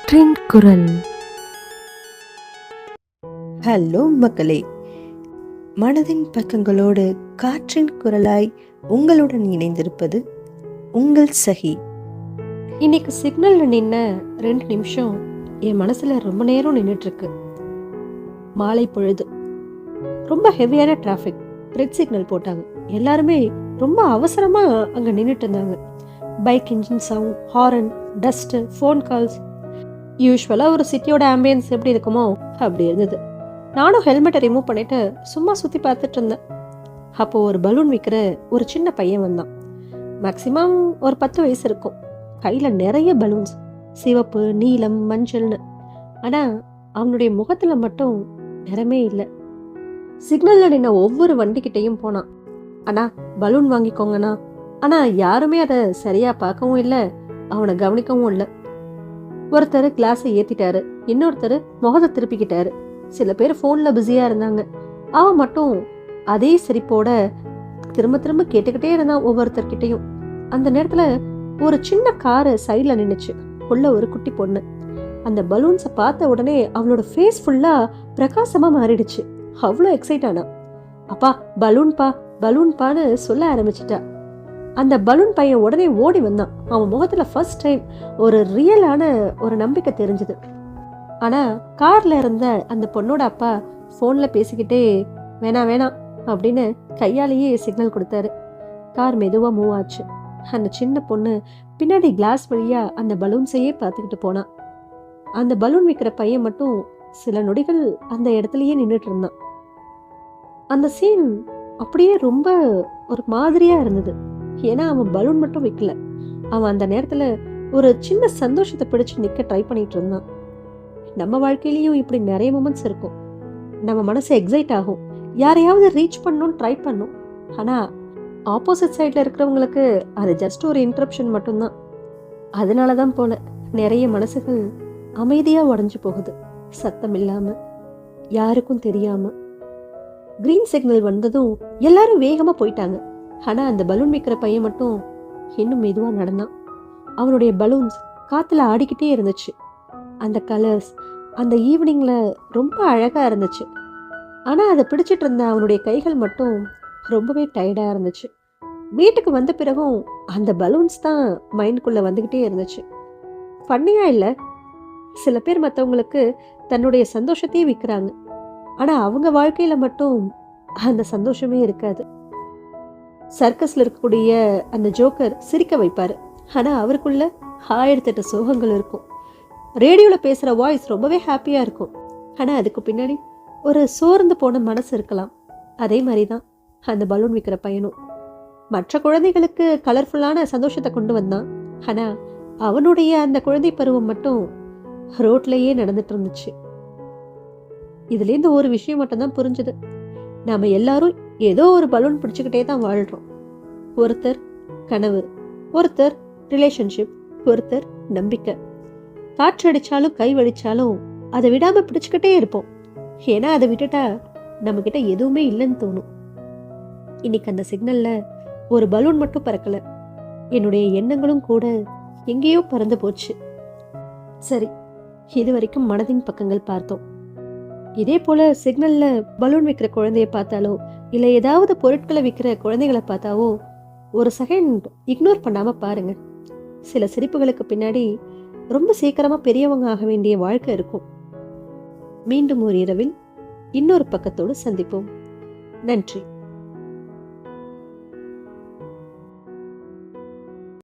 காற்றின் குரல். ஹலோ மக்களே, மனதின் பக்கங்களோடு காற்றின் குரலாய் உங்களுடன் இணைந்திருப்பது உங்கள் சகி. இன்னைக்கு சிக்னல்ல நின்ன 2 நிமிஷம் என் மனசுல ரொம்ப நேரம் நின்றுட்டு இருக்கு. மாலை பொழுது, ரொம்ப ஹெவியான டிராஃபிக். ரெட் சிக்னல் போட்டாங்க. எல்லாருமே ரொம்ப அவசரமா அங்க நின்றுட்டு இருந்தாங்க. Bike engine sound, horn, dust, phone calls. யூஸ்வலா ஒரு சிட்டியோட ஆம்பியன்ஸ் எப்படி இருக்குமோ அப்படி இருந்தது. நானும் ஹெல்மெட்டை ரிமூவ் பண்ணிட்டு சும்மா சுத்தி பார்த்துட்டு இருந்தேன். அப்போ ஒரு பலூன் விற்கிற ஒரு சின்ன பையன் வந்தான். மேக்சிமம் ஒரு 10 வயசு இருக்கும். கையில நிறைய பலூன்ஸ், சிவப்பு, நீலம், மஞ்சள்னு. ஆனா அவனுடைய முகத்துல மட்டும் நிறமே இல்லை. சிக்னல்ல நின்ன ஒவ்வொரு வண்டிக்கிட்டையும் போனான். ஆனா பலூன் வாங்கிக்கோங்கண்ணா. ஆனா யாருமே அதை சரியா பார்க்கவும் இல்லை, அவனை கவனிக்கவும் இல்லை. ஒருத்தர் கிளாஸை ஏத்திட்டாரு, இன்னொருத்தர் முகத்தை திருப்பிக்கிட்டாரு. சில பேர் போன்ல பிஸியா இருந்தாங்க. அவன் மட்டும் அதே சிரிப்போட திரும்ப திரும்ப கேட்டுக்கிட்டே இருந்தான் ஒவ்வொருத்தர்கிட்டையும். அந்த நேரத்துல ஒரு சின்ன காரு சைட்ல நின்னுச்சு. உள்ள ஒரு குட்டி பொண்ணு. அந்த பலூன்ஸை பார்த்த உடனே அவளோட ஃபேஸ் ஃபுல்லா பிரகாசமா மாறிடுச்சு. அவ்வளோ எக்ஸைட் ஆனா. அப்பா பலூன்பா பலூன்பான்னு சொல்ல ஆரம்பிச்சிட்டா. அந்த பலூன் பையன் உடனே ஓடி வந்தான். அவன் முகத்துல ஃபர்ஸ்ட் டைம் ஒரு ரியலான ஒரு நம்பிக்கை தெரிஞ்சது. ஆனா கார்ல இருந்த அந்த பொண்ணோட அப்பா போன்ல பேசிக்கிட்டே வேணாம் வேணாம் அப்படின்னு கையாலேயே சிக்னல் கொடுத்தாரு. கார் மெதுவா மூவ் ஆச்சு. அந்த சின்ன பொண்ணு பின்னாடி கிளாஸ் வழியா அந்த பலூன்ஸையே பார்த்துக்கிட்டு போனா. அந்த பலூன் விற்கிற பையன் மட்டும் சில நொடிகள் அந்த இடத்துலயே நின்றுட்டு இருந்தான். அந்த சீன் அப்படியே ரொம்ப ஒரு மாதிரியா இருந்தது. ஏன்னா அவன் பலூன் மட்டும் விற்கல, அவன் அந்த நேரத்துல ஒரு சின்ன சந்தோஷத்தை பிடிச்சு நிக்க ட்ரை பண்ணிட்டு இருந்தான். நம்ம வாழ்க்கையிலயும் இப்படி நிறைய மொமெண்ட்ஸ் இருக்கும். நம்ம மனசு எக்ஸைட் ஆகும், யாரையாவது ரீச் பண்ணணும்னு ட்ரை பண்ணும். ஆனா ஆப்போசிட் சைட்ல இருக்கிறவங்களுக்கு அது ஜஸ்ட் ஒரு இன்டரப்ஷன் மட்டும்தான். அதனாலதான் போல நிறைய மனசுகள் அமைதியா உடைஞ்சு போகுது, சத்தம் இல்லாம, யாருக்கும் தெரியாம. கிரீன் சிக்னல் வந்ததும் எல்லாரும் வேகமா போயிட்டாங்க. ஆனா அந்த பலூன் விற்கிற பையன் மட்டும் இன்னும் மெதுவா நடந்தான். அவனுடைய பலூன்ஸ் காத்துல ஆடிக்கிட்டே இருந்துச்சு. அந்த கலர்ஸ் அந்த ஈவினிங்ல ரொம்ப அழகா இருந்துச்சு. ஆனா அதை பிடிச்சிட்டு இருந்த அவனுடைய கைகள் மட்டும் ரொம்பவே டயர்டா இருந்துச்சு. வீட்டுக்கு வந்த பிறகும் அந்த பலூன்ஸ் தான் மைண்டுக்குள்ள வந்துகிட்டே இருந்துச்சு. ஃபன்னியா இல்ல? சில பேர் மற்றவங்களுக்கு தன்னுடைய சந்தோஷத்தையே விற்கிறாங்க. ஆனா அவங்க வாழ்க்கையில மட்டும் அந்த சந்தோஷமே இருக்காது. சர்க்கஸ்ல இருக்கக்கூடிய அந்த ஜோக்கர் சிரிக்க வைப்பாரு, ஆனா அவருக்குள்ள 1008 சோகங்கள் இருக்கும். ரேடியோல பேசுற வாய்ஸ் ரொம்பவே ஹாப்பியா இருக்கும், ஆனா அதுக்கு பின்னாடி ஒரு சோர்ந்து போன மனசு இருக்கலாம். அதே மாதிரிதான் அந்த பலூன் விற்கிற பையனும். மற்ற குழந்தைகளுக்கு கலர்ஃபுல்லான சந்தோஷத்தை கொண்டு வந்தான். ஆனா அவனுடைய அந்த குழந்தை பருவம் மட்டும் ரோட்லயே நடந்துட்டு இருந்துச்சு. இதுல இருந்து ஒரு விஷயம் மட்டும்தான் புரிஞ்சுது. நாம எல்லாரும் ஏதோ ஒரு பலூன் பிடிச்சுக்கிட்டே தான் வாழ்றோம். ஒருத்தர் கனவு, ஒருத்தர் ரிலேஷன்ஷிப், ஒருத்தர் நம்பிக்கை. காற்று அடிச்சாலும் கை வலிச்சாலும் அதை விடாம பிடிச்சுக்கிட்டே இருப்போம். ஏன்னா அதை விட்டுட்டா நம்ம கிட்ட எதுவுமே இல்லைன்னு தோணும். இன்னைக்கு அந்த சிக்னல்ல ஒரு பலூன் மட்டும் பறக்கல, என்னுடைய எண்ணங்களும் கூட எங்கேயோ பறந்து போச்சு. சரி, இது வரைக்கும் மனதின் பக்கங்கள் பார்த்தோம். இதே போல சிக்னல்ல பலூன் விற்கிற குழந்தைய பார்த்தாலோ இல்லை ஏதாவது பொருட்களை விற்கிற குழந்தைகளை பார்த்தாவோ ஒரு செகண்ட் இக்னோர் பண்ணாம பாருங்க. சில சிரிப்புகளுக்கு பின்னாடி ரொம்ப சீக்கிரமா பெரியவங்க ஆக வேண்டிய வாழ்க்கை இருக்கும். மீண்டும் ஒரு இரவில் இன்னொரு பக்கத்தோடு சந்திப்போம். நன்றி.